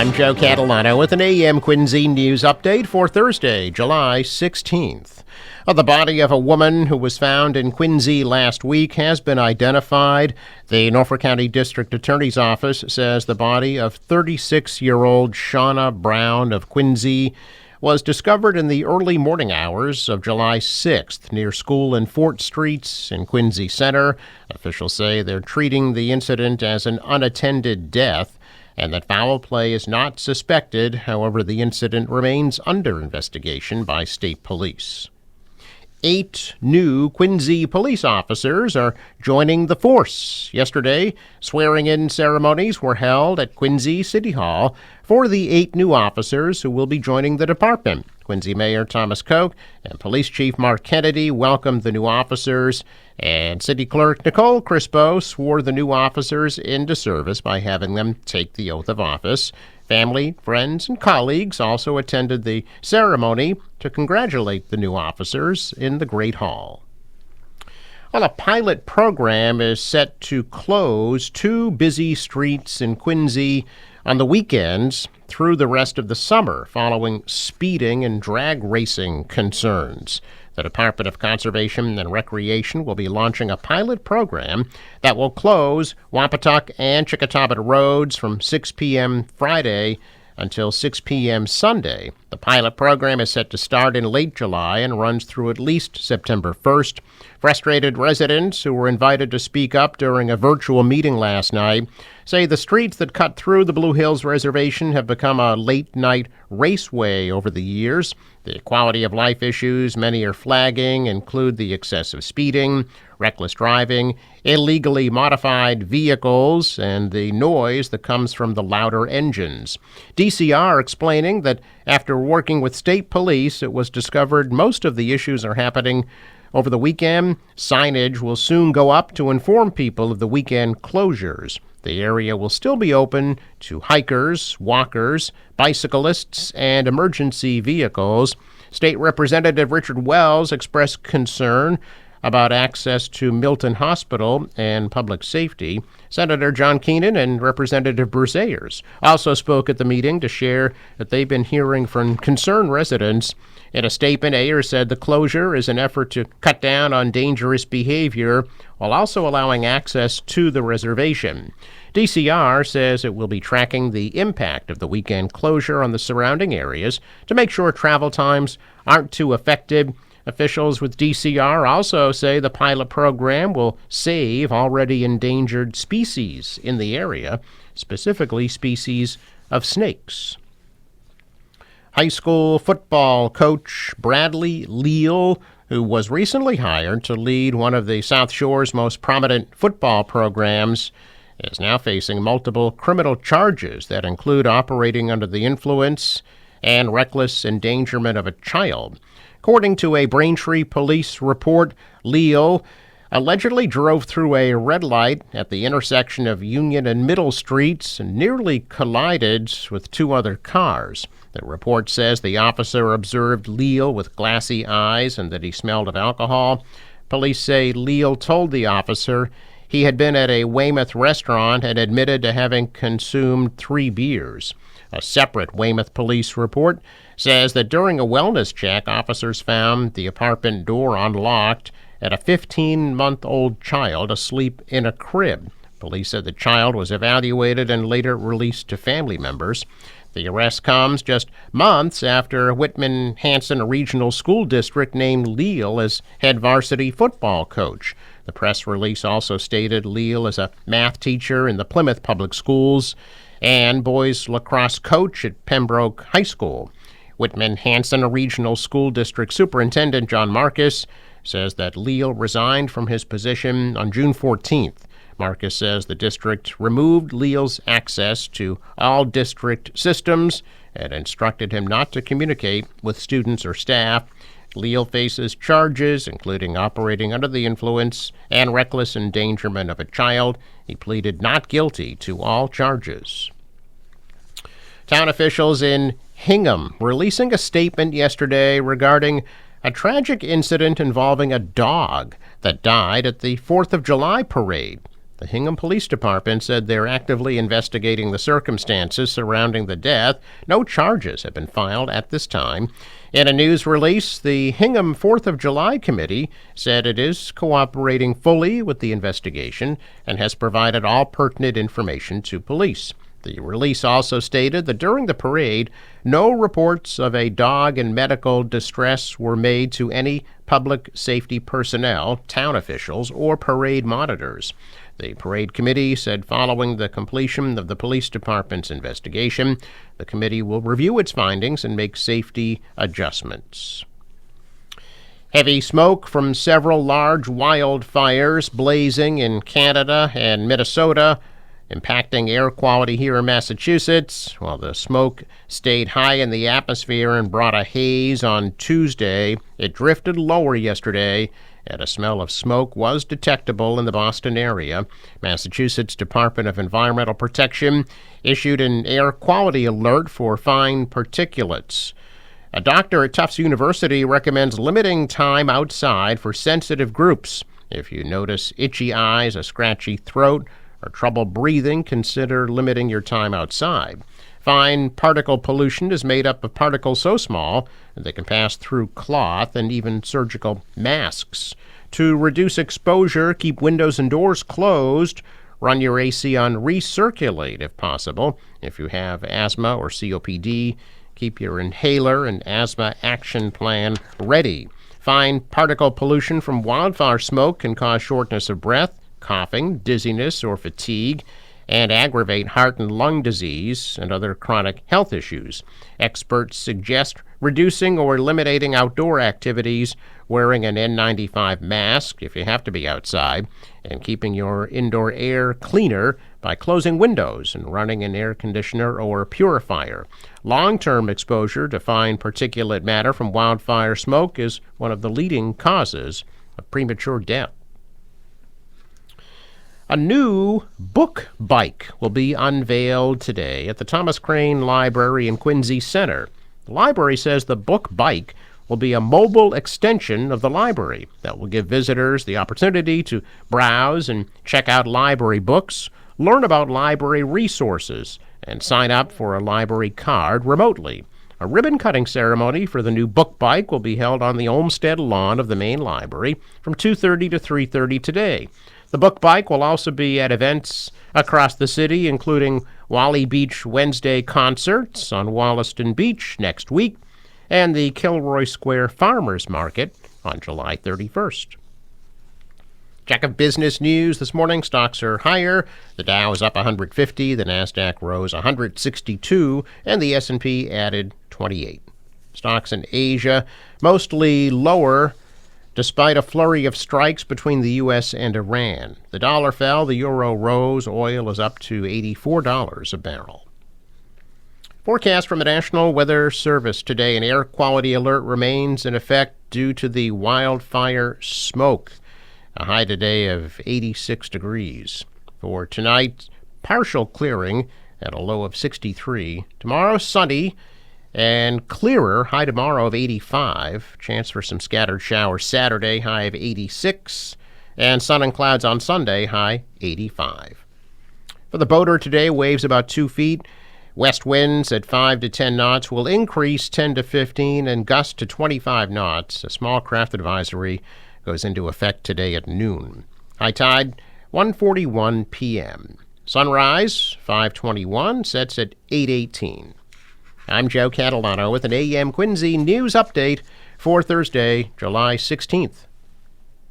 I'm Joe Catalano with an AM Quincy news update for Thursday, July 16th. The body of a woman who was found in Quincy last week has been identified. The Norfolk County District Attorney's Office says the body of 36-year-old Shauna Brown of Quincy was discovered in the early morning hours of July 6th near School and Fort Streets in Quincy Center. Officials say they're treating the incident as an unattended death and that foul play is not suspected. However, the incident remains under investigation by state police. 8 new Quincy police officers are joining the force. Yesterday, swearing-in ceremonies were held at Quincy City Hall for the 8 new officers who will be joining the department. Quincy Mayor Thomas Koch and Police Chief Mark Kennedy welcomed the new officers, and City Clerk Nicole Crispo swore the new officers into service by having them take the oath of office. Family, friends, and colleagues also attended the ceremony to congratulate the new officers in the Great Hall. Well, a pilot program is set to close 2 busy streets in Quincy on the weekends through the rest of the summer following speeding and drag racing concerns. The Department of Conservation and Recreation will be launching a pilot program that will close Wampatuck and Chickatobit roads from 6 p.m. Friday until 6 p.m. Sunday. The pilot program is set to start in late July and runs through at least September 1st. Frustrated residents who were invited to speak up during a virtual meeting last night say the streets that cut through the Blue Hills Reservation have become a late-night raceway over the years. The quality of life issues many are flagging include the excessive speeding, reckless driving, illegally modified vehicles, and the noise that comes from the louder engines. DCR explaining that after working with state police, it was discovered most of the issues are happening over the weekend. Signage will soon go up to inform people of the weekend closures. The area will still be open to hikers, walkers, bicyclists, and emergency vehicles. State Representative Richard Wells expressed concern about access to Milton Hospital and public safety. Senator John Keenan and Representative Bruce Ayers also spoke at the meeting to share that they've been hearing from concerned residents. In a statement, Ayers said the closure is an effort to cut down on dangerous behavior while also allowing access to the reservation. DCR says it will be tracking the impact of the weekend closure on the surrounding areas to make sure travel times aren't too affected. Officials with DCR also say the pilot program will save already endangered species in the area, specifically species of snakes. High school football coach Bradley Leal, who was recently hired to lead one of the South Shore's most prominent football programs, is now facing multiple criminal charges that include operating under the influence and reckless endangerment of a child. According to a Braintree police report, Leal allegedly drove through a red light at the intersection of Union and Middle Streets and nearly collided with 2 other cars. The report says the officer observed Leal with glassy eyes and that he smelled of alcohol. Police say Leal told the officer he had been at a Weymouth restaurant and admitted to having consumed 3 beers. A separate Weymouth police report says that during a wellness check, officers found the apartment door unlocked and a 15-month-old child asleep in a crib. Police said the child was evaluated and later released to family members. The arrest comes just months after Whitman-Hanson Regional School District named Leal as head varsity football coach. The press release also stated Leal is a math teacher in the Plymouth Public Schools and boys lacrosse coach at Pembroke High School. Whitman-Hanson Regional School District Superintendent John Marcus says that Leal resigned from his position on June 14th. Marcus says the district removed Leal's access to all district systems and instructed him not to communicate with students or staff. Leal faces charges including operating under the influence and reckless endangerment of a child. He pleaded not guilty to all charges. Town officials in Hingham releasing a statement yesterday regarding a tragic incident involving a dog that died at the 4th of July parade. The Hingham Police Department said they're actively investigating the circumstances surrounding the death. No charges have been filed at this time. In a news release, the Hingham 4th of July Committee said it is cooperating fully with the investigation and has provided all pertinent information to police. The release also stated that during the parade, no reports of a dog in medical distress were made to any public safety personnel, town officials, or parade monitors. The parade committee said following the completion of the police department's investigation, the committee will review its findings and make safety adjustments. Heavy smoke from several large wildfires blazing in Canada and Minnesota, impacting air quality here in Massachusetts. While the smoke stayed high in the atmosphere and brought a haze on Tuesday, it drifted lower yesterday, and a smell of smoke was detectable in the Boston area. Massachusetts Department of Environmental Protection issued an air quality alert for fine particulates. A doctor at Tufts University recommends limiting time outside for sensitive groups. If you notice itchy eyes, a scratchy throat, or trouble breathing, consider limiting your time outside. Fine particle pollution is made up of particles so small that they can pass through cloth and even surgical masks. To reduce exposure, keep windows and doors closed. Run your AC on recirculate if possible. If you have asthma or COPD, keep your inhaler and asthma action plan ready. Fine particle pollution from wildfire smoke can cause shortness of breath, coughing, dizziness, or fatigue, and aggravate heart and lung disease and other chronic health issues. Experts suggest reducing or eliminating outdoor activities, wearing an N95 mask if you have to be outside, and keeping your indoor air cleaner by closing windows and running an air conditioner or purifier. Long-term exposure to fine particulate matter from wildfire smoke is one of the leading causes of premature death. A new book bike will be unveiled today at the Thomas Crane Library in Quincy Center. The library says the book bike will be a mobile extension of the library that will give visitors the opportunity to browse and check out library books, learn about library resources, and sign up for a library card remotely. A ribbon-cutting ceremony for the new book bike will be held on the Olmsted lawn of the main library from 2:30 to 3:30 today. The book bike will also be at events across the city, including Wally Beach Wednesday concerts on Wollaston Beach next week and the Kilroy Square Farmers Market on July 31st. Check of business news this morning. Stocks are higher. The Dow is up 150, the Nasdaq rose 162, and the S&P added 28. Stocks in Asia mostly lower despite a flurry of strikes between the U.S. and Iran. The dollar fell, the euro rose, oil is up to $84 a barrel. Forecast from the National Weather Service today: an air quality alert remains in effect due to the wildfire smoke. A high today of 86 degrees. For tonight, partial clearing at a low of 63. Tomorrow, sunny and clearer, high tomorrow of 85. Chance for some scattered showers Saturday, high of 86. And sun and clouds on Sunday, high 85. For the boater today, waves about 2 feet. West winds at 5 to 10 knots will increase 10 to 15 and gust to 25 knots. A small craft advisory goes into effect today at noon. High tide, 1:41 p.m. Sunrise, 5:21, sets at 8:18. I'm Joe Catalano with an AM Quincy News Update for Thursday, July 16th.